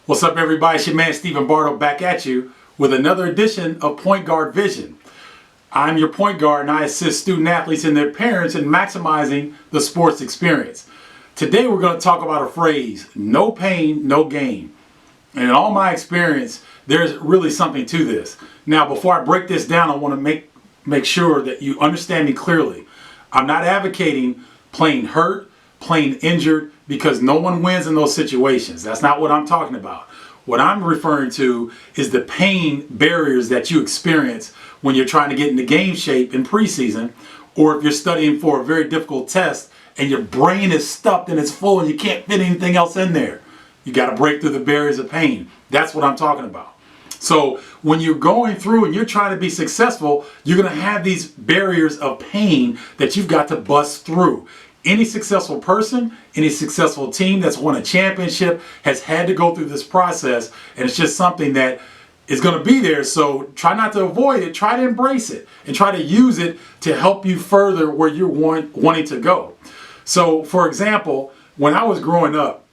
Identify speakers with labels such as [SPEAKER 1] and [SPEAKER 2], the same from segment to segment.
[SPEAKER 1] What's up, everybody? It's your man Stephen Bardo back at you with another edition of Point Guard Vision. I'm your point guard and I assist student athletes and their parents in maximizing the sports experience. Today we're going to talk about a phrase, no pain, no gain. And in all my experience, there's really something to this. Now, before I break this down, I want to make sure that you understand me clearly. I'm not advocating playing hurt, playing injured, because no one wins in those situations. That's not what I'm talking about. What I'm referring to is the pain barriers that you experience when you're trying to get into game shape in preseason, or if you're studying for a very difficult test and your brain is stuffed and it's full and you can't fit anything else in there. You got to break through the barriers of pain. That's what I'm talking about. So when you're going through and you're trying to be successful, you're going to have these barriers of pain that you've got to bust through. Any successful person, any successful team that's won a championship has had to go through this process, and it's just something that is going to be there. So try not to avoid it, try to embrace it, and try to use it to help you further where you're wanting to go. So for example, when I was growing up,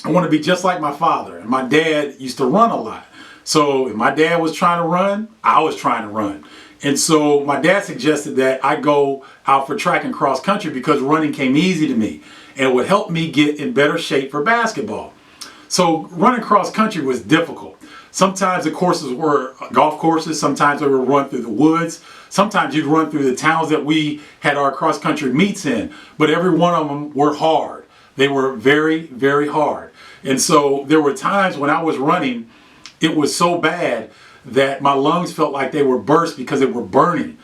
[SPEAKER 1] I want to be just like my father, and my dad used to run a lot. So if my dad was trying to run, I was trying to run. And so my dad suggested that I go out for track and cross country because running came easy to me and it would help me get in better shape for basketball. So running cross country was difficult. Sometimes the courses were golf courses, sometimes they would run through the woods, sometimes you'd run through the towns that we had our cross country meets in, but every one of them were hard. They were very, very hard. And so there were times when I was running, it was so bad that my lungs felt like they were burst because they were burning.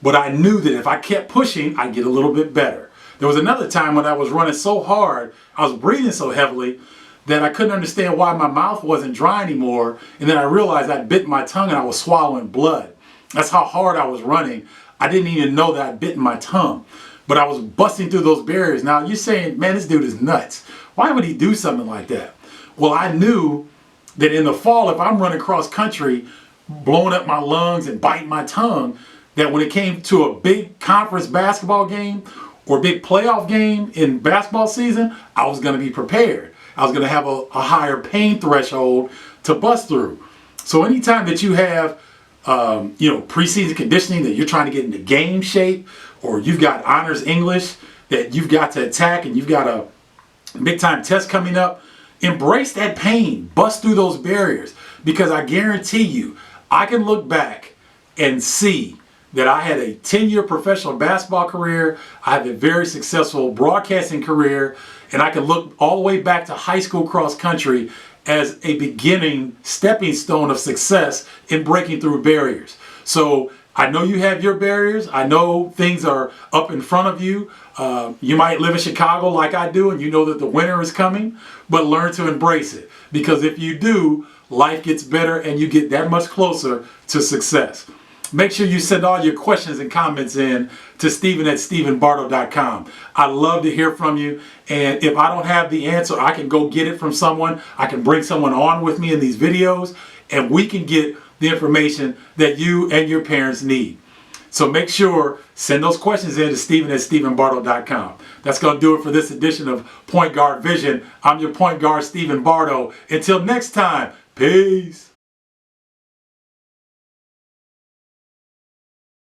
[SPEAKER 1] But I knew that if I kept pushing, I'd get a little bit better. There was another time when I was running so hard, I was breathing so heavily that I couldn't understand why my mouth wasn't dry anymore. And then I realized I'd bitten my tongue and I was swallowing blood. That's how hard I was running. I didn't even know that I'd bitten my tongue. But I was busting through those barriers. Now you're saying, man, this dude is nuts. Why would he do something like that? Well, I knew that in the fall, if I'm running cross country, blowing up my lungs and biting my tongue, that when it came to a big conference basketball game or big playoff game in basketball season, I was going to be prepared. I was going to have a higher pain threshold to bust through. So anytime that you have, preseason conditioning, that you're trying to get into game shape, or you've got honors English that you've got to attack and you've got a big time test coming up, embrace that pain, bust through those barriers, because I guarantee you, I can look back and see that I had a 10-year professional basketball career, I have a very successful broadcasting career, and I can look all the way back to high school cross country as a beginning stepping stone of success in breaking through barriers. So I know you have your barriers. I know things are up in front of you. You might live in Chicago like I do, and you know that the winter is coming, but learn to embrace it. Because if you do, life gets better and you get that much closer to success. Make sure you send all your questions and comments in to Stephen@StephenBardo.com. I love to hear from you. And if I don't have the answer, I can go get it from someone. I can bring someone on with me in these videos, and we can get the information that you and your parents need. So make sure, send those questions in to Stephen@StephenBardo.com. That's going to do it for this edition of Point Guard Vision. I'm your point guard, Stephen Bardo. Until next time, peace.